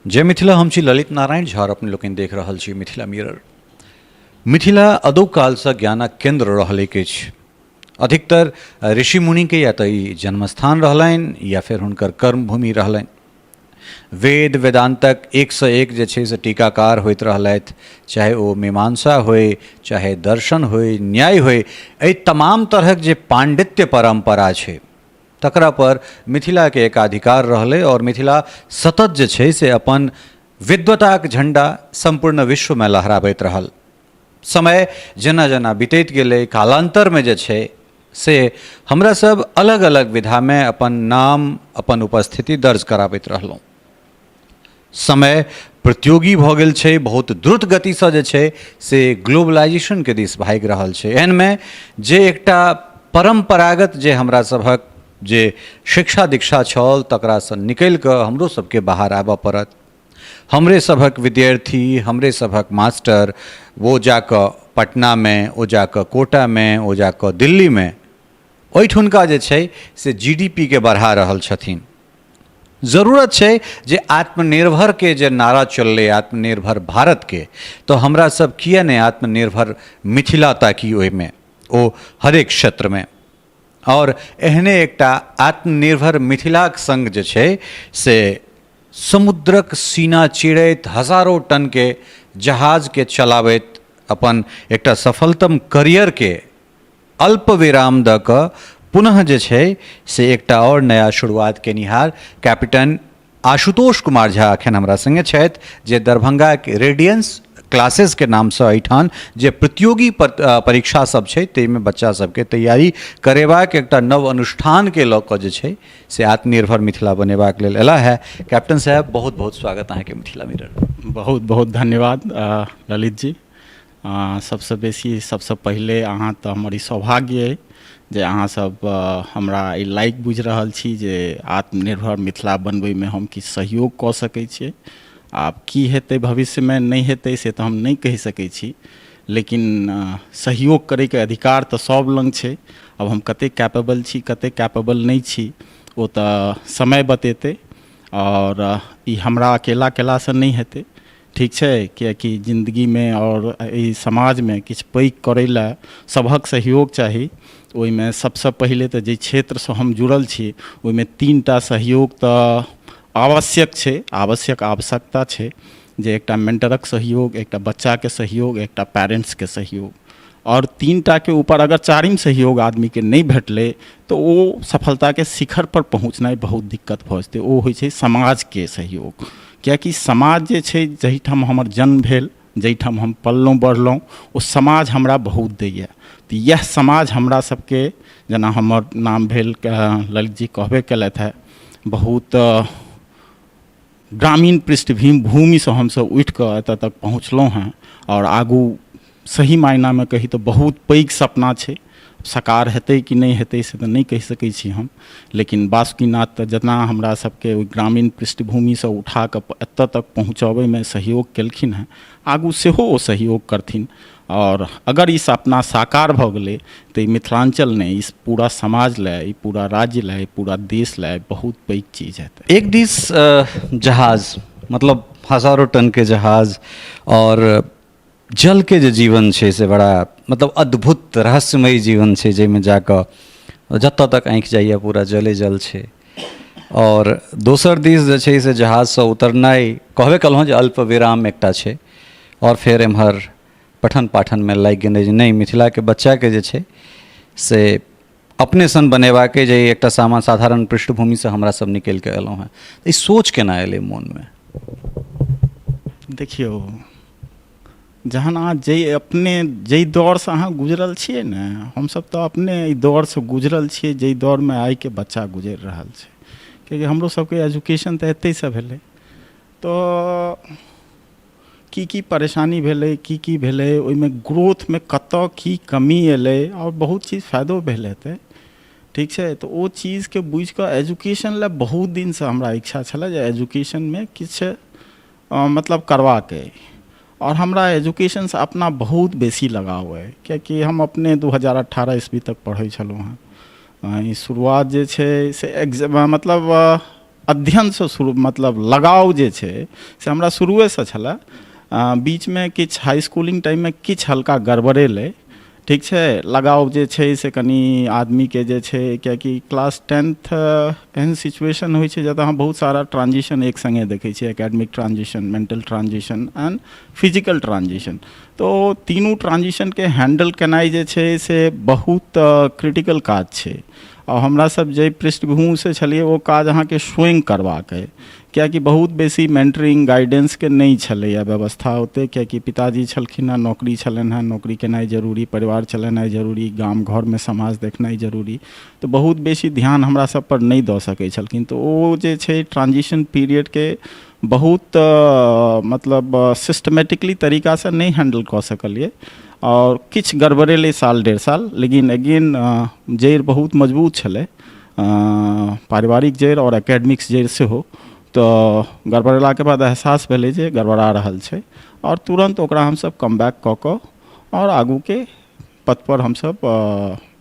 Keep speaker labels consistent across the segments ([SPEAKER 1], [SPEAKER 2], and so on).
[SPEAKER 1] जय मिथिला। हम छी ललित नारायण झा और अपने लोकनि देख रहल छी मिथिला मिरर। मिथिला अदौ कालसँ ज्ञानक केंद्र रहलै किछु। अधिकतर ऋषि मुनिके या तऽ ई जन्मस्थान रहलनि या फिर हुनकर कर्मभूमि रहलनि। वेद वेदांतक एकसँ एक जे छै से टीकाकार होइत रहलथि, चाहे ओ मीमांसा होय, चाहे दर्शन होय, न्याय होय। एहि तमाम तरहक जे पांडित्य परंपरा छै तकरा पर मिथिलाके एकाधिकार रहलै और मिथिला सतत जे छै से अपन विद्वताक झंडा संपूर्ण विश्वमे लहराबैत रहल। समय जेना जेना बीतैत गेलै, कालांतरमे जे छै से हमरा सब अलग अलग विधामे अपन नाम, अपन उपस्थिति दर्ज कराबैत रहलहुँ। समय प्रतियोगी भऽ गेल छै, बहुत द्रुत गतिसँ जे छै से ग्लोबलाइजेशनके दिस भागि रहल छै। एहनमे जे एकटा परम्परागत जे हमरा सभक जे शिक्षा दीक्षा छल तकरासँ निकलि कऽ हमरो सबके बाहर आबऽ पड़त। हमरे सभक विद्यार्थी, हमरे सभक मास्टर वो जाकऽ पटनामे, ओ जाकऽ कोटामे, ओ जाकऽ दिल्लीमे ओहिठुनका जे छै से GDP के बढ़ा रहल छथिन। जरूरत छै जे आत्मनिर्भरके जे नारा चललै, आत्मनिर्भर भारतके, तो हमरा सब किए नहि आत्मनिर्भर मिथिला ताकि ओहिमे ओ हरेक क्षेत्रमे। और एहने एकटा आत्मनिर्भर मिथिलाक संग जे छै से समुद्रक सीना चिरैत हजारों टन के जहाज के चलाबैत अपन एकटा सफलतम करियर के अल्प विराम दऽ कऽ पुनः जे छै से एकटा और नया शुरुआत केनिहार कैप्टन आशुतोष कुमार झा एखन हमरा संगे छथि, जे दरभंगा के रेडियंस क्लासेस के नामसँ एहिठाम जे प्रतियोगी परीक्षा सब छै ताहिमे बच्चा सबके तैयारी करेबाक एकटा नव अनुष्ठानके लऽ कऽ जे छै से आत्मनिर्भर मिथिला बनेबाक लेल एला है। कैप्टन साहब बहुत बहुत स्वागत अहाँके मिथिला मिरर।
[SPEAKER 2] बहुत बहुत धन्यवाद ललित जी। सबसँ बेसी सबसँ पहिले अहाँ तऽ हमर ई सौभाग्य अइ जे अहाँ सब हमरा ई लायक बुझि रहल छी जे आत्मनिर्भर मिथिला बनबैमे हम किछु सहयोग कऽ सकै छियै। आब की हेतै भविष्यमे नहि हेतै से तऽ हम नहि कहि सकै छी, लेकिन सहयोग करैके अधिकार तऽ सब लग छै। अब हम कतेक कैपेबल छी, कतेक कैपेबल नहि छी, ओ तऽ समय बतेतै। और ई हमरा अकेला केलासँ नहि हेतै, ठीक छै, कियाकि जिन्दगीमे और ई समाजमे किछु पैघ करै लए सभक सहयोग चाही। ओहिमे सबसँ पहिले तऽ जे क्षेत्रसँ हम जुड़ल छी ओहिमे 3टा सहयोग तऽ आवश्यक छै, आवश्यकता छै, जे एकटा मेंटरक सहयोग, एकटा बच्चाके सहयोग, एकटा पेरेंट्सके सहयोग। और 3टा के ऊपर अगर 4म सहयोग आदमीके नहि भेटलै तऽ ओ सफलताके शिखर पर पहुँचनाइ बहुत दिक्कत भऽ जेतै। ओ होइ छै समाजके सहयोग, कियाकि समाज जे छै, जाहिठाम हमर जन्म भेल, जाहिठाम हम पललहुँ बढ़लहुँ, ओ समाज हमरा बहुत दैए। तऽ इएह समाज हमरा सबके, जेना हमर नाम भेल ललित जी कहबे केलथि है, बहुत ग्रामीण पृष्ठभूमिसँ हमसब उठि कऽ एतऽ तक पहुँचलहुँ हैं। और आगू सही मायनामे कही तऽ बहुत पैघ सपना छै। साकार हेतै कि नहि हेतै से तऽ नहि कहि सकै छी हम, लेकिन बासुकीनाथ तऽ जेतना हमरा सबके ओहि ग्रामीण पृष्ठभूमिसँ उठा कऽ एतऽ तक पहुँचबैमे सहयोग केलखिन हैं, आगू सेहो ओ सहयोग करथिन। और अगर ई सपना साकार भऽ गेलै तऽ ई मिथिलांचल नहि, ई पूरा समाज लए, ई पूरा राज्य लए, पूरा देश लए बहुत पैघ चीज हेतै।
[SPEAKER 1] एक दिस जहाज, मतलब हजारों टन के जहाज, और जल के जे जीवन छै से बड़ा मतलब अद्भुत रहस्यमयी जीवन छै, जाहिमे जाकऽ जतऽ तक आँखि जाइए पूरा जले जल छै। और दोसर दिस जे छै से जहाजसँ उतरनाइ, कहबे कलहुँ जे अल्प विराम एकटा छै, और फेर एम्हर पठन पाठनमे लागि गेलै जे नहि, मिथिलाके बच्चाके जे छै से अपने सन बनेबाके जे एकटा साधारण पृष्ठभूमिसँ हमरा सब निकलि कऽ एलहुँ हैं। ई सोच केना एलै मोनमे?
[SPEAKER 2] देखियौ, जहन अहाँ जाहि दौरसँ अहाँ गुजरल छियै ने, हमसब तऽ अपने एहि दौरसँ गुजरल छियै जाहि दौरमे आइके बच्चा गुजरि रहल छै। कियाकि हमरो सबके एजुकेशन तऽ एतहिसँ भेलै, तऽ की परेशानी भेलै, की भेलै, ओहिमे ग्रोथमे कतऽ की कमी एलै, और बहुत चीज फायदो भेल हेतै, ठीक छै। तऽ ओ चीजके बुझि कऽ एजुकेशन लए बहुत दिनसँ हमरा इच्छा छलै जे एजुकेशनमे किछु मतलब करबाक अइ। और हमरा एजुकेशनसँ अपना बहुत बेसी लगाव अइ, कियाकि हम अपने 2018 ईस्वी तक पढ़ै छलहुँ हैं। ई शुरुआत जे छै से मतलब अध्ययन से शुरू मतलब लगाव जे छै से हमरा शुरुएसँ छलए। बीचमे किछु हाई स्कूलिंग टाइममे किछु हल्का गड़बड़ेलै, ठीक छै। लगाव जे छै से कनि आदमीके जे छै, किएकि क्लास 10th एहन सिचुएशन होइ छै जतऽ अहाँ बहुत सारा ट्रांजिशन एक संगे देखै छियै, academic transition, mental transition and physical transition. तो तीनू ट्रांजिशनके हैंडल केनाइ जे छै से बहुत क्रिटिकल काज छै। और हमरा सब जे पृष्ठभूमि से छलिए वो काज अहाँके स्वयं करबाक अइ, किएकि बहुत बेसी मेंटरिंग गाइडेंसके नहीं छलैए व्यवस्था ओते, किएकि पिताजी छलखिन हेँ, नौकरी छलनि हेँ, नौकरी केनाइ जरूरी, परिवार चलेनाइ जरूरी, गाम घरमे समाज देखनाइ जरूरी, तो बहुत बेसी ध्यान हमरा सब पर नहीं दऽ सकै छलखिन। तो ओ जे छै ट्रांजिशन पीरियडके बहुत मतलब सिस्टमेटिकली तरीका से नहीं हैंडल कऽ सकलिए और किछु गड़बड़ेलै साल डेढ़ साल। लेकिन अगेन जड़ि बहुत मजबूत छलै, पारिवारिक जड़ि और एकेडमिक्स जड़ि सेहो। तो गड़बड़ेलाके बाद एहसास भेलै जे गड़बड़ा रहल छै और तुरंत ओकरा हमसब कम बैक कऽ कऽ और आगूके पथ पर हमसब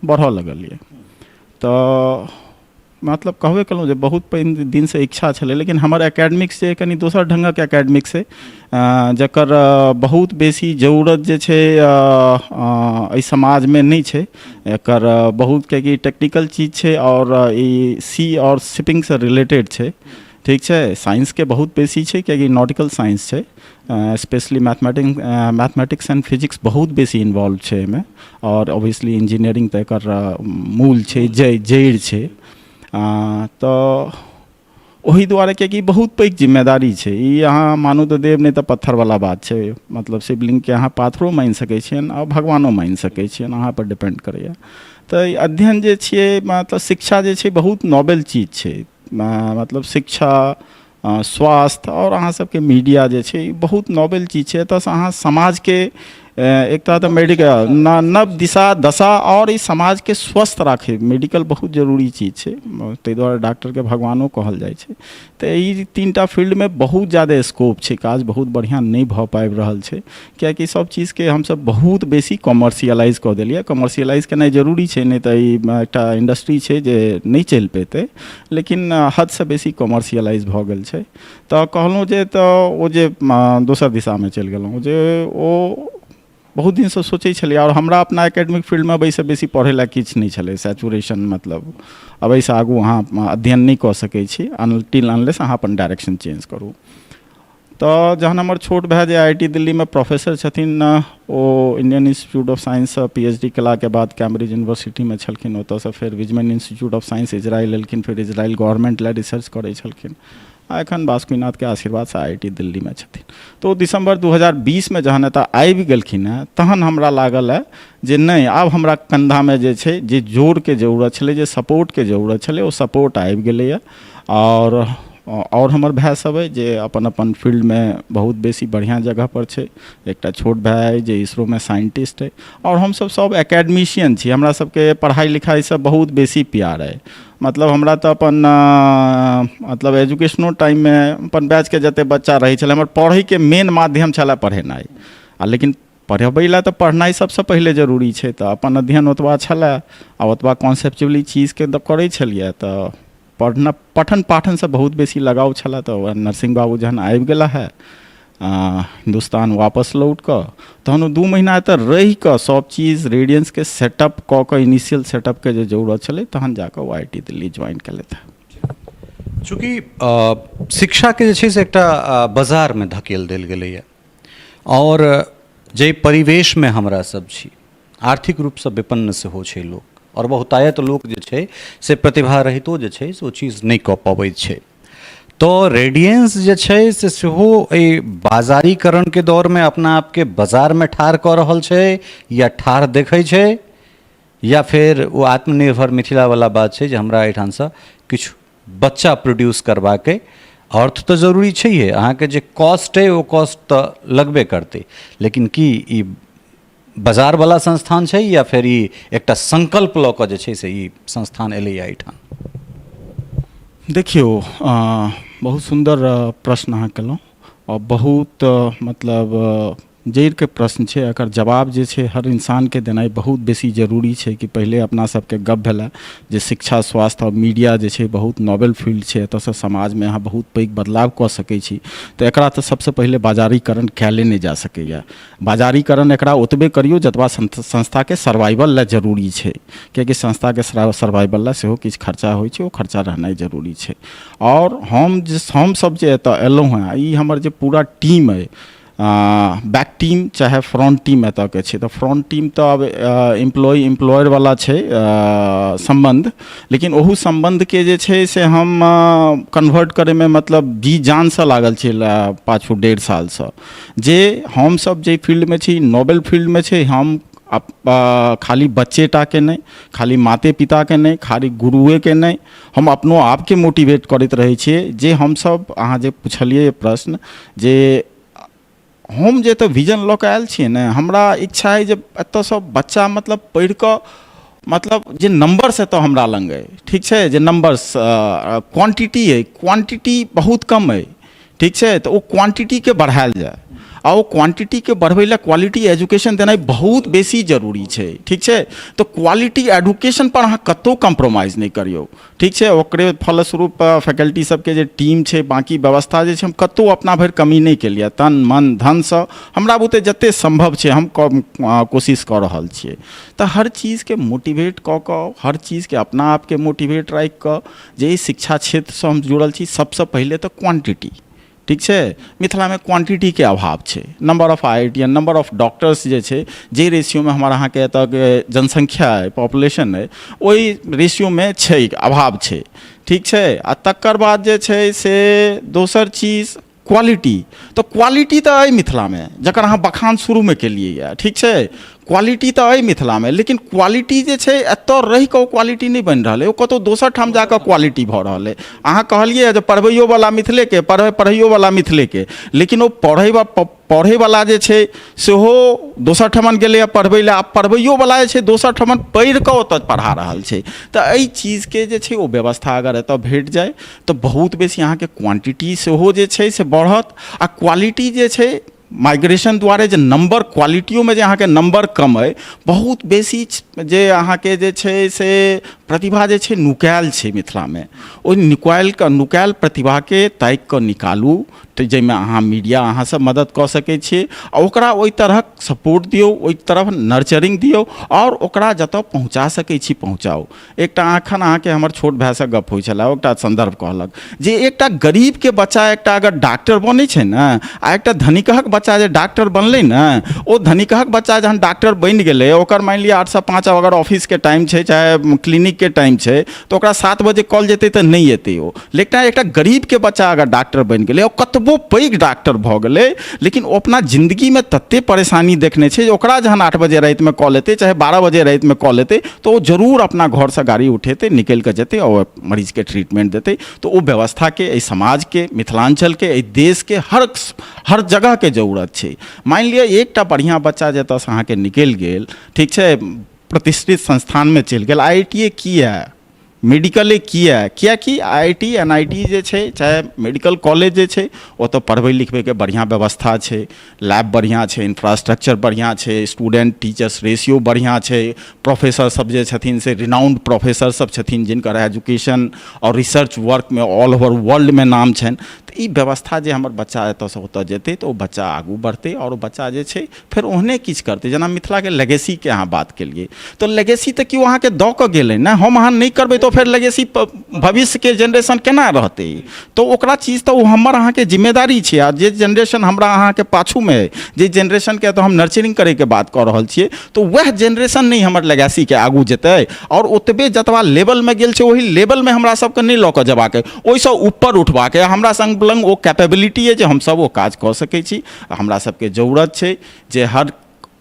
[SPEAKER 2] बढ़ऽ लगलिए। तो मतलब कहबे कलहुँ जे बहुत पहिने दिनसँ इच्छा छलै, लेकिन हमर एकेडमिक्स जे कनि दोसर ढङ्गक एकेडमिक्स छै, जकर बहुत बेसी जरूरत जे छै एहि समाजमे नहीं छै। एकर बहुत किएकि टेक्निकल चीज छै और ई सी और शिपिंगसँ रिलेटेड छै, ठीक छै। साइंसके बहुत बेसी छै, किएकि नॉटिकल साइंस छै, स्पेशली मैथमेटिक्स एंड फिजिक्स बहुत बेसी इन्वॉल्व छै एहिमे। और ऑब्वियसली इंजीनियरिंग तऽ एकर मूल छै, जड़ि छै। तो ओही दुआरे किएकि बहुत पैघ जिम्मेदारी छै ई, अहाँ मानू तऽ देव नहीं तऽ पत्थरवला बात छै। मतलब शिवलिंगके अहाँ पाथरो मानि सकै छियनि और भगवानो मानि सकै छियनि, अहाँ पर डिपेंड करैए। तऽ ई अध्ययन जे छियै, मतलब शिक्षा जे छै बहुत नॉबेल चीज छै। मतलब शिक्षा, स्वास्थ्य और अहाँ सबके मीडिया जे छै ई बहुत नॉबेल चीज छै। एतऽसँ अहाँ समाजके एक तऽ मेडिकल नव दिशा दशा और इस समाज के स्वस्थ राखे, मेडिकल बहुत जरूरी चीज छै, ताहि दुआरे डॉक्टर के भगवानो कहल जाइ छै। तो ई तीनटा फील्ड में बहुत ज़्यादा स्कोप छै, काज बहुत बढ़िया नहीं भऽ पाबि रहल छै, किएकि सब चीज़ के हमसब बहुत बेसी कमर्शियलाइज कऽ देलिए। कमर्शियलाइज केनाइ जरूरी छै, नहीं तऽ ई एकटा इंडस्ट्री छै जे नहीं चलि पेतै, लेकिन हदसँ बेसी कमर्शियलाइज भऽ गेल छै। तऽ कहलहुँ जे तऽ ओ जे दोसर दिशामे चलि गेलहुँ, जे ओ बहुत दिनसँ सोचै छलिए। और हमरा अपना एकेडमिक फील्डमे अबैसँ बेसी पढ़ै लए किछु नहीं छलै, सैचुरेशन मतलब अबैसँ आगू अहाँ अध्ययन नहीं कऽ सकै छी अनटिल अनलेस अहाँ अपन डायरेक्शन चेंज करू। तऽ जहन हमर छोट भाई जे IIT दिल्लीमे प्रोफेसर छथिन, ओ Indian Institute of Science PhD केलाके बाद कैम्ब्रिज यूनिवर्सिटीमे छलखिन, ओतऽसँ फेर Weizmann Institute of Science Israel एलखिन, फिर इजराइल गवर्नमेंट लए रिसर्च करै छलखिन। एखन बासुकीनाथके आशीर्वादसँ IIT दिल्लीमे छथिन। तो दिसंबर 2020 में जहन एतऽ आबि गेलखिन हैं, तहन हमरा लागल है जे नहीं, आब हमरा कंधामे जे छै जे जोरके जरूरत छलै, जे सपोर्टके जरूरत छलै, ओ सपोर्ट आबि गेलैए। और हमर भाई सब अइ जे अपन अपन फील्डमे बहुत बेसी बढ़िया जगह पर छै। एकटा छोट भाई अइ जे इसरोमे साइंटिस्ट अइ, और हमसब सब एकेडमिशियन छी। हमरा सबके पढ़ाई लिखाईसँ बहुत बेसी प्यार अइ। मतलब हमरा तऽ अपन मतलब एजुकेशनो टाइममे अपन बैचके जते बच्चा रहै छलै, हमर पढ़ैके मेन माध्यम छलै पढ़ेनाइ। लेकिन पढ़बै लए तऽ पढ़नाइ सबसँ पहिले जरूरी छै, तऽ अपन अध्ययन ओतबा छलै आ ओतबा कॉन्सेप्चुअली चीजके करै छलिए। तऽ पठन पाठनसँ बहुत बेसी लगाव छलै। तऽ नरसिंह बाबू जहन आबि गेला है हिंदुस्तान वापस लौट कऽ, तहन 2 महीना एतऽ रहि कऽ सब चीज़ रेडियंसके सेटअप कऽ कऽ, इनिशियल सेटअपके जे जरूरत छलै, तहन जाकऽ ओ IIT दिल्ली ज्वाइन केलथि है।
[SPEAKER 1] चूँकि शिक्षाके जे छै से एकटा बाजारमे धकेल देल गेलैए, और जे परिवेशमे हमरा सब छी, आर्थिक रूपसँ विपन्न सेहो छै लोक, और बहुतायत लोक जे छै से प्रतिभा रहितो जे छै से ओ चीज़ नहीं कऽ पबैत छै। तो रेडियंस जे छै से सेहो एहि बाजारीकरणके दौरमे अपना आपके बाजारमे ठाढ़ कऽ रहल छै, या ठाढ़ देखै छै, या फिर वो आत्मनिर्भर मिथिलावला बात छै जे हमरा एहिठामसँ किछु बच्चा प्रोड्यूस करबाके अर्थ तऽ जरूरी छैहे, अहाँके जे कॉस्ट है ओ कॉस्ट तऽ लगबे करतै, लेकिन की ई बाजारवला संस्थान छै, या फिर ई एकटा संकल्प लऽ कऽ जे छै से ई संस्थान एलैए एहिठाम?
[SPEAKER 2] देखियो, बहुत सुंदर प्रश्न अहाँ केलहुँ, और बहुत मतलब जड़ के प्रश्न छै, एकर जवाब जे छै हर इंसान के देनाइ बहुत बेसी जरूरी छै कि पहले अपना सबके गप भेला जे शिक्षा, स्वास्थ्य और मीडिया जे छै बहुत नोबेल फील्ड छै, एतऽसँ समाजमे अहाँ बहुत पैघ बदलाव कऽ सकै छी। तऽ एकरा तऽ सबसँ पहिले बाजारीकरण कयले नहि जा सकैए। बाजारीकरण एकरा ओतबे करियौ जतबा संस्थाके सर्वाइवल लए जरूरी छै, कियाकि संस्थाके सर्वाइवल लए सेहो किछु खर्चा होइ छै, ओ खर्चा रहनाइ जरूरी छै। और हमसब जे एतऽ एलहुँ हेँ, ई हमर जे पूरा टीम अइ, बैक टीम चाहे फ्रंट टीम एतऽ के छै, तऽ फ्रंट टीम तऽ अब एम्प्लॉयर वाला छै संबंध, लेकिन ओहू संबंध के जे छै से हम कन्वर्ट करे में मतलब जी जान से लागल छै पाछू 1.5 साल से। जे हम सब जे फील्ड में छी, नोबेल फील्ड में छै, हम खाली बच्चेटा के नहीं, खाली माते पिता के नहीं, खाली गुरुए के नहीं, हम अपनो आप के मोटिवेट करते रहे छिए। जे हम सब अहाँ जे पुछलिए प्रश्न, जे हम जे तो विजन लऽ कऽ आयल छियै ने, हमरा इच्छा है जे एतऽ सब बच्चा मतलब पढ़ि कऽ मतलब जे नंबर्स एतऽ हमरा लग अइ, ठीक छै, जे नंबर्स क्वांटिटी अइ, क्वांटिटी बहुत कम अइ, ठीक छै, तऽ ओ क्वांटिटीके बढ़ायल जाए, आ ओ क्वांटिटीके बढ़बै लए क्वालिटी एजुकेशन देनाइ बहुत बेसी जरूरी छै, ठीक छै। तऽ क्वालिटी एजुकेशन पर अहाँ कतौ कम्प्रोमाइज नहि करियौ, ठीक छै। ओकरे फलस्वरूप फैकल्टी सबके जे टीम छै, बाकी व्यवस्था जे छै, हम कतौ अपना भरि कमी नहि केलिए, तन मन धनसँ हमरा बुते जते संभव छै हम कोशिश कऽ रहल छियै। तऽ हर चीजके मोटिवेट कऽ कऽ, हर चीजके अपना आपके मोटिवेट राखि कऽ, जे शिक्षा क्षेत्रसँ हम जुड़ल छी, सबसँ पहिले तऽ क्वांटिटी, ठीक छै। मिथिला में क्वांटिटी के अभाव छै, number of IIT, number of doctors जे छै, जे रेशियो में हमारा अहाँ के एतऽ के जनसंख्या है, पॉपुलेशन है, ओहि रेशियो में छै, अभाव छै, ठीक छै। आ तकर बाद जे छै से दोसर चीज क्वालिटी, तो क्वालिटी तऽ अइ मिथिला में, जकर अहाँ बखान शुरू में केलिए यऽ, ठीक छै, क्वालिटी तऽ अइ मिथिला में, लेकिन क्वालिटी जे छै एतऽ रहि कऽ क्वालिटी नहि बनि रहल है, ओ कतौ दोसर ठाम जाकऽ क्वालिटी भऽ रहल है। अहाँ कहलिए जे पढ़बैयो वाला मिथिले के, पढ़ैयो वाला मिथिले के, लेकिन ओ पढ़ै वाला जे छै सेहो दोसर ठमन गेलै पढ़बै लए, आ पढ़बैयो वाला जे छै दोसर ठमन पढ़ि कऽ ओतऽ पढ़ा रहल छै। तऽ एहि चीजके जे छै ओ व्यवस्था अगर एतऽ भेट जाए तऽ बहुत बेसी अहाँके क्वांटिटी सेहो जे छै से बढ़त, आ क्वालिटी जे छै माइग्रेशन द्वारे जे नंबर, क्वालिटियों में जे अहाँके नंबर कम अइ, बहुत बेसी जे अहाँके जे छै से प्रतिभा जे छै नुकायल छै मिथिला में, ओहि नुकायल प्रतिभाके ताकि कऽ निकालू, जाहिमे अहाँ मीडिया अहाँ सब मदद कऽ सकै छियै, आ ओकरा ओहि तरहक सपोर्ट दियौ, ओहि तरफ नर्चरिंग दियौ, और ओकरा जतऽ पहुँचा सकै छी पहुँचाउ। एकटा एखन अहाँके हमर छोट भाइसँ गप होइ छलै, एकटा संदर्भ कहलक जे एकटा गरीबके बच्चा एकटा अगर डॉक्टर बनै छै ने, आ एकटा धनिकहक बच्चा जे डॉक्टर बनलै ने, ओ धनिकहक बच्चा जहन डॉक्टर बनि गेलै, ओकर मानि लिअ 8 से 5 अगर ऑफिसके टाइम छै चाहे क्लिनिकके टाइम छै, तऽ ओकरा 7 बजे कॉल जेतै तऽ नहि एतै ओ। लेकिन एकटा गरीबके बच्चा अगर डॉक्टर बनि गेलै, ओ कतबो पैघ डॉक्टर भऽ गेलै, लेकिन ओ अपना जिंदगीमे तते परेशानी देखने छै जे ओकरा जहन 8 बजे रातिमे कॉल एतै चाहे 12 बजे रातिमे कॉल एतै, तऽ ओ जरूर अपना घरसँ गाड़ी उठेतै, निकलि कऽ जेतै और मरीजके ट्रीटमेंट देतै। तऽ ओ व्यवस्थाके, एहि समाजके, मिथिलांचलके, एहि देशके हर जगहके जरूरत छै। मानि लिअ एकटा बढ़िआँ बच्चा जतऽसँ अहाँके निकलि गेल, ठीक छै, प्रतिष्ठित संस्थानमे चलि गेल, IIT किया, मेडिकले किया, कियाकि IIT NIT जे छै, चाहे मेडिकल कॉलेज जे छै, ओतऽ पढ़बै लिखबैके बढ़िआँ व्यवस्था छै, लैब बढ़िआँ छै, इंफ्रास्ट्रक्चर बढ़िआँ छै, स्टूडेंट टीचर्स रेशियो बढ़िआँ छै, प्रोफेसर सब जे छथिन से रिनाउंड प्रोफेसर सब छथिन, जिनकर एजुकेशन और रिसर्च वर्क में ऑल ओवर वर्ल्ड में नाम छनि। तऽ ई व्यवस्था जे हमर बच्चा एतऽसँ ओतऽ जेतै तऽ ओ बच्चा आगू बढ़तै, और बच्चा जे छै फेर ओहने किछु करतै। जेना मिथिलाके लेगेसीके अहाँ बात केलिए, तऽ लेगेसी तऽ केओ अहाँके दऽ कऽ गेलै ने, हम अहाँ नहि करबै तऽ फिर लेगेसी भविष्यके जनरेशन केना रहतै। तो ओकरा चीज तो हमर अहाँके जिम्मेदारी छै, आ जे जनरेशन हमरा अहाँके पाछूमे अइ, जे जनरेशनके तो हम नर्चरिंग करैके बात कऽ रहल छियै, तो वह जनरेशन नहीं हमर लेगेसीके आगू जेतै, और ओतबे जतबा लेवलमे गेल छै ओहि लेवलमे हमरा सबके नहीं लऽ कऽ जेबाक अइ, ओहिसँ ऊपर उठबाक अइ। हमरा संग ओ कैपेबिलिटी है जे हम सब वो काज कऽ सकै छी। हमरा सबके जरूरत छै जे हर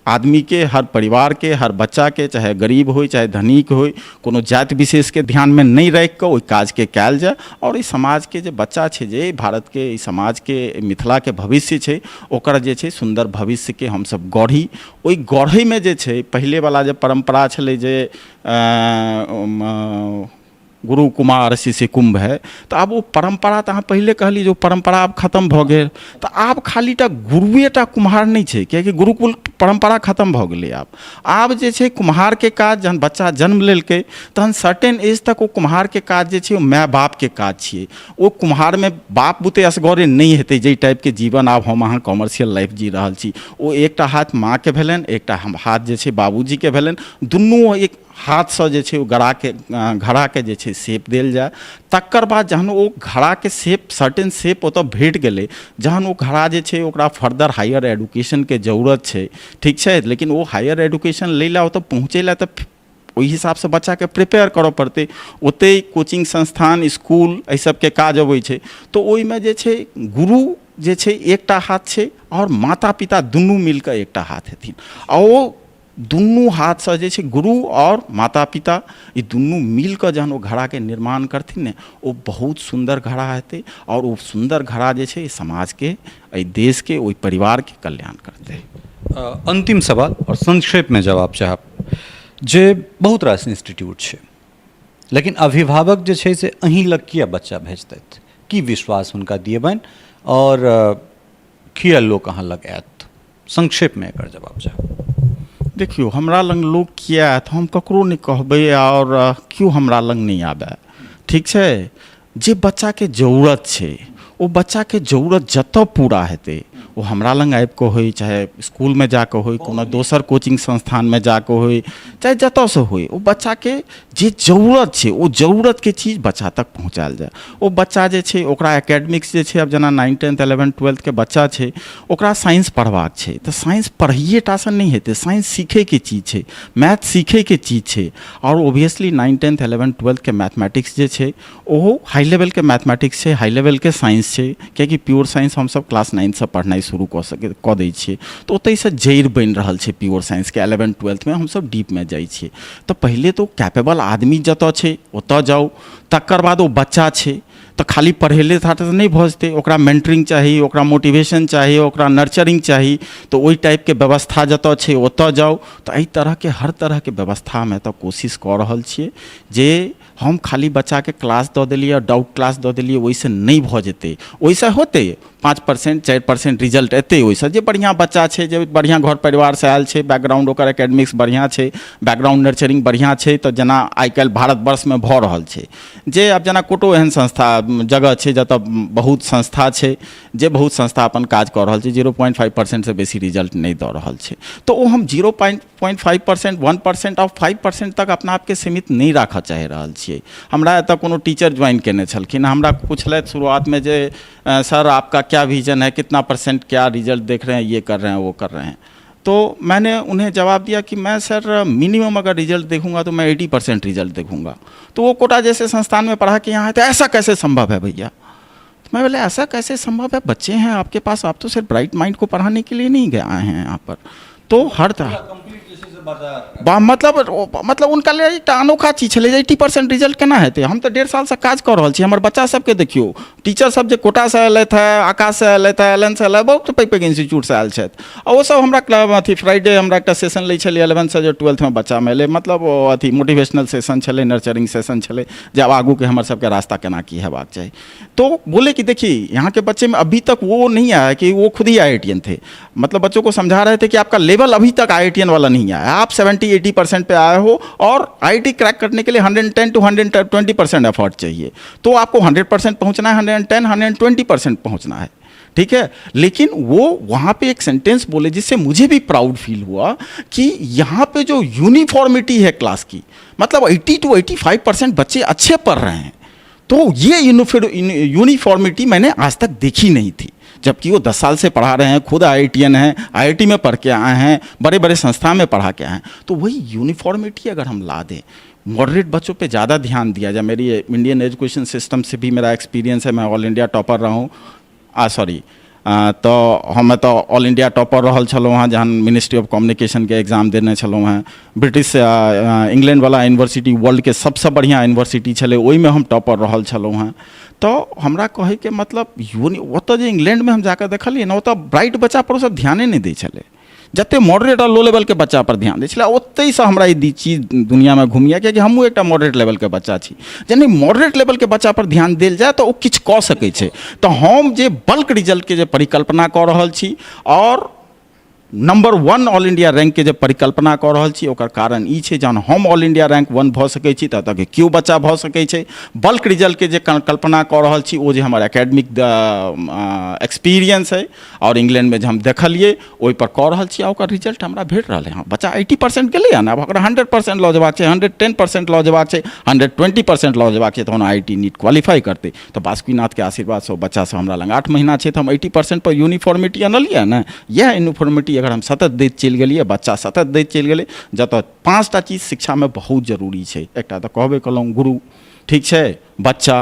[SPEAKER 2] आदमी के, हर परिवार के, हर बच्चा के, चाहे गरीब हो चाहे धनिक हो, कोनो जाति विशेष के ध्यान में नहीं रख कऽ ओहि काज के कयल जाए, और इस समाज के जे बच्चा छै, जे भारत के इस समाज के, मिथिला के भविष्य छै, ओकर जे छै सुंदर भविष्य के हम सब गढ़ी। ओहि गढ़ै में जे छै पहिले वाला जे परंपरा छलै जे गुरु कुमार शिष्य कुंभ है। तो आब वो परंपरा तो अहाँ पहले कहली जो परंपरा अब खत्म भऽ गेल, तो आब खालीटा गुरुएटा कुम्हार नहीं छै, कियाकि गुरुकुल परंपरा खत्म भऽ गेलै। आब जे छै कुम्हार के काज जहन बच्चा जन्म लेलकै तहन सर्टेन एज तक वो कुम्हार के काज जे छै ओ माय बाप के काज छियै। ओ कुम्हार में बाप बुते असगरे नहीं हेतै जाहि टाइप के जीवन आब हम अहाँ कॉमर्शियल लाइफ जी रहल छी। ओ एकटा हाथ माँ के भेलनि, एकटा हाथ जे छै बाबूजी के भेलनि, दुनू एक हाथसँ जे छै ओ घड़ाके जे छै शेप देल जाय। तकर बाद जहन ओ घड़ाके शेप सर्टेन शेप ओतऽ भेट गेलै, जहन ओ घड़ा जे छै ओकरा फर्दर हायर एडुकेशनके जरूरत छै, ठीक छै, लेकिन ओ हायर एडुकेशन लै लए ओतऽ पहुँचै लए तऽ ओहि हिसाबसँ बच्चाके प्रिपेयर करऽ पड़तै। ओतहि कोचिंग संस्थान स्कूल एहि सबके काज अबै छै। तऽ ओहिमे जे छै गुरु जे छै एकटा हाथ छै और माता पिता दुनू मिलकर एकटा हाथ हेथिन। आ ओ दुनू हाथसँ जे छै गुरु और माता पिता ई दुनू मिलकर जहन ओ घड़ाके निर्माण करथिन ने, ओ बहुत सुंदर घड़ा हेतै और ओ सुंदर घड़ा जे छै समाजके, एहि देशके, ओहि परिवारके कल्याण करतै।
[SPEAKER 1] अंतिम सवाल और संक्षेप में जवाब चाहब जे बहुत रास इंस्टीट्यूट छै, लेकिन अभिभावक जे छै से अहीं लग किया बच्चा भेजतैथ, की विश्वास हुनका दिएबनि और किया लोक अहाँ लग आयत? संक्षेप में एकर जवाब चाहब।
[SPEAKER 2] देखियो हमरा लग लोग किया आयत हम ककरो नहीं कहबै और क्यों हमरा लग नहीं आबे, ठीक छै। जे बच्चा के जरूरत छै ओ बच्चा के जरूरत जतऽ पूरा हेतै वो हमरा लग आबि कऽ होइ, चाहे स्कूल में जाकऽ होइ, कोनो दोसर कोचिंग संस्थान में जाकऽ होइ, चाहे जतऽसँ होइ, ओ बच्चा के जे जरूरत छै ओ जरूरत के चीज बच्चा तक पहुँचायल जाए। ओ बच्चा जे छै ओकरा एकेडमिक्स जे छै, अब जेना 9, 10, 11, 12 के बच्चा छै, ओकरा साइंस पढ़बाक छै तऽ साइंस पढ़िए टासँ नहीं हेतै, साइंस सीखे के चीज छै, मैथ सीखे के चीज छै। और ओबियसली 9, 10, 11, 12 के मैथमेटिक्स जे छै ओहो हाई लेवल के मैथमेटिक्स छै, हाई लेवल के साइंस छै, कियाकि प्योर साइंस हमसब क्लास 9 से पढ़नाइ शुरू कऽ दै छियै। तऽ ओतहिसँ जड़ि बनि रहल छै प्योर साइंसके। 11, 12 में हमसब डीपमे जाइ छियै। तऽ पहिले तो कैपेबल आदमी जतऽ छै ओतऽ जाउ, तकर बाद ओ बच्चा छै तऽ खाली पढ़ेले था तऽ नहीं भऽ जेतै, ओकरा मेंटरिंग चाही, ओकरा मोटिवेशन चाही, ओकरा नर्चरिंग चाही। तऽ ओहि टाइपके व्यवस्था जतऽ छै ओतऽ जाउ। तऽ एहि तरहके हर तरहके व्यवस्थामे तऽ कोशिश कऽ रहल छियै जे हम खाली बच्चाके क्लास दऽ देलियै, डाउट क्लास दऽ देलियै, ओहिसँ नहीं भऽ जेतै। ओहिसँ होतै 5%, 4% रिजल्ट एतै ओहिसँ, जे बढ़िआँ बच्चा छै, जे बढ़िआँ घर परिवारसँ आयल छै, बैकग्राउंड ओकर एकेडमिक्स बढ़िआँ छै, बैकग्राउंड नर्चरिंग बढ़िआँ छै। तऽ जेना आइ काल्हि भारतवर्षमे भऽ रहल छै, जे आब जेना कोटो एहन संस्था जगह छै जतऽ बहुत संस्था छै, जे बहुत संस्था अपन काज कऽ रहल छै, 0.5% से बेसी रिजल्ट नहीं दऽ रहल छै। तऽ ओ हम 0.5%, 1% और 5% तक अपना आपके सीमित नहीं राखऽ चाहि रहल छियै। हमरा एतऽ कोनो टीचर ज्वाइन केने छलखिन, हमरा पुछलथि शुरुआत में जे सर आपका क्या विजन है, कितना % क्या रिजल्ट देख रहे हैं, ये कर रहे हैं, वो कर रहे हैं। तो मैंने उन्हें जवाब दिया कि मैं सर मिनिमम अगर रिजल्ट देखूंगा तो मैं 80% रिजल्ट देखूंगा। तो वो कोटा जैसे संस्थान में पढ़ा के यहाँ है, तो ऐसा कैसे संभव है भैया? तो मैं बोले ऐसा कैसे संभव है, बच्चे हैं आपके पास, आप तो सिर्फ ब्राइट माइंड को पढ़ाने के लिए नहीं गए आए हैं यहाँ पर। तो हर तरह मतलब उनका लिए एकटा अनोखा चीज छलै, 80% रिजल्ट केना हेतै? हम तऽ 1.5 सालसँ काज कऽ रहल छी। हमर बच्चा सबके देखियौ, टीचर सब जे कोटासँ अयलथि है, आकाशसँ अयलथि है, एलन से अयलथि, बहुत पैघ पैघ इंस्टीट्यूटसँ आयल छथि। आ ओ सब हमरा अथी फ्राइडे हमरा एकटा सेशन लै छलै 11 से जे 12 में बच्चामे एलै, मतलब अथी मोटिवेशनल सेशन छलै, नर्चरिंग सेशन छलै, जे आब आगूके हमर सबके रास्ता केना की हेबाक चाही। तो बोले कि देखिए यहाँ के बच्चे में अभी तक वो नहीं आया कि वो खुद ही IITian थे, मतलब बच्चों को समझा रहे थे कि आपका लेवल अभी तक IITian वाला नहीं आया, आप 70-80% पे आए हो और IIT क्रैक करने के लिए 110 to 120% एफर्ट चाहिए। तो आपको 100% पहुंचना है, 110, 120% पहुंचना है, ठीक है। लेकिन वो वहाँ पे एक सेंटेंस बोले जिससे मुझे भी प्राउड फील हुआ कि यहाँ पे जो यूनिफॉर्मिटी है क्लास की, मतलब 80 to 85% बच्चे अच्छे पढ़ रहे हैं। तो ये यूनिफॉर्मिटी मैंने आज तक देखी नहीं थी, जबकि वो 10 साल से पढ़ा रहे हैं, खुद IITian हैं, IIT में पढ़ के आए हैं, बड़े बड़े संस्था में पढ़ा के आए हैं। तो वही यूनिफॉर्मिटी अगर हम ला दें, मॉडरेट बच्चों पे ज़्यादा ध्यान दिया जाए। मेरी इंडियन एजुकेशन सिस्टम से भी मेरा एक्सपीरियंस है, मैं ऑल इंडिया टॉपर रहा हूँ, तो हम तो ऑल इंडिया टॉपर रहल छलहुँ हँ जहन मिनिस्ट्री ऑफ कम्युनिकेशन के एग्जाम देने छलहुँ हँ। ब्रिटिश इंग्लैंड वाला यूनिवर्सिटी वर्ल्ड के सबसे बढ़िया यूनिवर्सिटी छलै, ओहिमे हम टॉपर रहल छलहुँ हँ। तो हमरा कहे के मतलब ओतऽ जे इंग्लैंड में हम जाकर देखलिए ना, ओतऽ ब्राइट बच्चा पर सब ध्याने नहीं दै छलै। जते मॉडरेट और लो लेवल के बच्चा पर ध्यान दै छलै ओतहि से हमरा ई चीज दुनिया में घुमिया कियाकि हमहूँ एकटा मॉडरेट लेवल के बच्चा छी जे नहीं मॉडरेट लेवल के बच्चा पर ध्यान देल जाए तो ओ किछु कऽ सकै छै। तो हम जे बल्क रिजल्ट के जे परिकल्पना कऽ रहल छी और नंबर 1 ऑल इंडिया रैंक के जे परिकल्पना कऽ रहल छी ओकर कारण ई छै जहन हम ऑल इंडिया रैंक 1 भऽ सकै छी तऽ के केओ बच्चा भऽ सकै छै। बल्क रिजल्ट के जे कल्पना कऽ रहल छी ओ जे हमर एकेडमिक एक्सपीरियंस है और इंग्लैंड में जे हम देखलिए ओहि पर कऽ रहल छी आ ओकर रिजल्ट हमरा भेट रहल है। हाँ बच्चा 80% गेलै हँ अब ओकरा 100% लऽ जेबाक छै 110% लऽ जेबाक छै 120% लऽ जेबाक छै तहन IIT नीट क्वालिफाई करतै। तो बासुकीनाथ के आशीर्वाद से बच्चा सब हमरा लग 8 महीना छै तो हम 80% पर यूनिफॉर्मिटी आनलिए ने। यह यूनिफॉर्मिटी अगर हम सतत दैत चलि गेलिए बच्चा सतत दैत चलि गेलै जतऽ 5टा चीज शिक्षा में बहुत जरूरी छै। एकटा तऽ कहबे कलहुँ गुरु ठीक छै बच्चा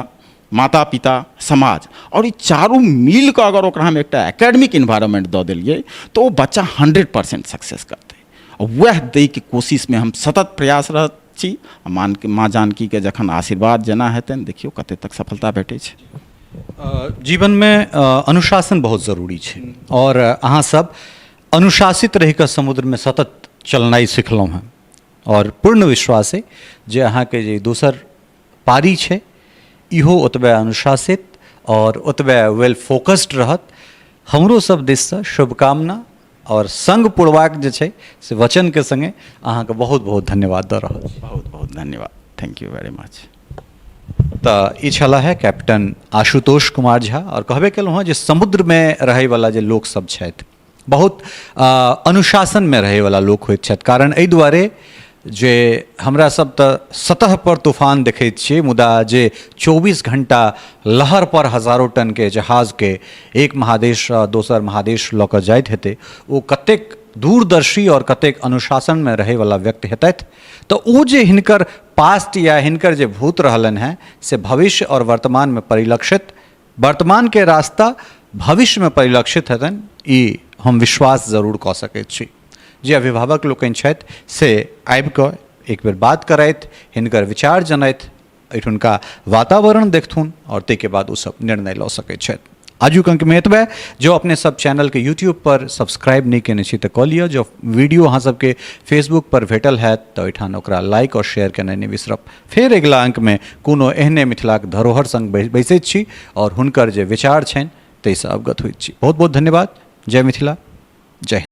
[SPEAKER 2] माता पिता समाज और ई चारू मिल कऽ अगर ओकरा हम एकटा एकेडमिक इन्वायरमेंट दऽ देलिए तो ओ बच्चा 100% सक्सेस करतै। और वह दै के कोशिश में हम सतत प्रयासरत छी। माँ जानकी के जखन आशीर्वाद जेना हेतनि देखियौ कते तक सफलता भेटै छै।
[SPEAKER 1] जीवन में अनुशासन बहुत जरूरी छै और अहाँ सब अनुशासित रहि कऽ समुद्र में सतत चलनाइ सिखलहुँ हैं और पूर्ण विश्वास है जे अहाँ के जे दोसर पारी छै इहो ओतबे अनुशासित और ओतबे वेल फोकस्ड रहत। हमरो सब दिस से शुभकामना और संग पुरवाक जे छै से वचन के संगे अहाँ के बहुत बहुत धन्यवाद दऽ रहल छी।
[SPEAKER 2] बहुत बहुत धन्यवाद थैंक यू वेरी मच।
[SPEAKER 1] तऽ ई छला है कैप्टन आशुतोष कुमार झा और कहबे केलहुँ जे समुद्र में रहै वाला जे लोक सब छथि बहुत अनुशासन में रहै वाला लोक होइत छथि। कारण एहि दुआरे जे हमरा सब तऽ सतह पर तूफान देखैत छियै मुदा जे 24 घंटा लहर पर हजारों टन के जहाज के एक महादेश दोसर महादेश लऽ कऽ जाइत हेतै ओ कतेक दूरदर्शी और कतेक अनुशासन में रहै वाला व्यक्ति हेतथि। तो ओ जे हिनकर पास्ट या हिनकर जे भूत रहलन हैं से भविष्य और वर्तमान में परिलक्षित वर्तमान के रास्ता भविष्य में परिलक्षित हेतनि ई हम विश्वास जरूर कऽ सकैत छी। जे अभिभावक लोकनि छथि से आबि कऽ एक बेर बात करथि हिनकर विचार जनथि एहिठुनका वातावरण देखथुन और ताहिके बाद ओ सब निर्णय लऽ सकैत छथि। आजुक अंक में एतबे। जो अपने सब चैनल के यूट्यूब पर सब्सक्राइब नहीं केने छी तऽ कऽ लिअ। जो वीडियो अहाँ सबके फेसबुक पर भेटल हैत तऽ ओहिठाम ओकरा लाइक और शेयर केनाइ नहि बिसरब। फेर अगिला अंक में कोनो एहने मिथिलाक धरोहर संग बैसैत छी और हुनकर जे विचार छनि ताहिसँ अवगत होइत छी। बहुत बहुत धन्यवाद। जय मिथिला जय हिंद।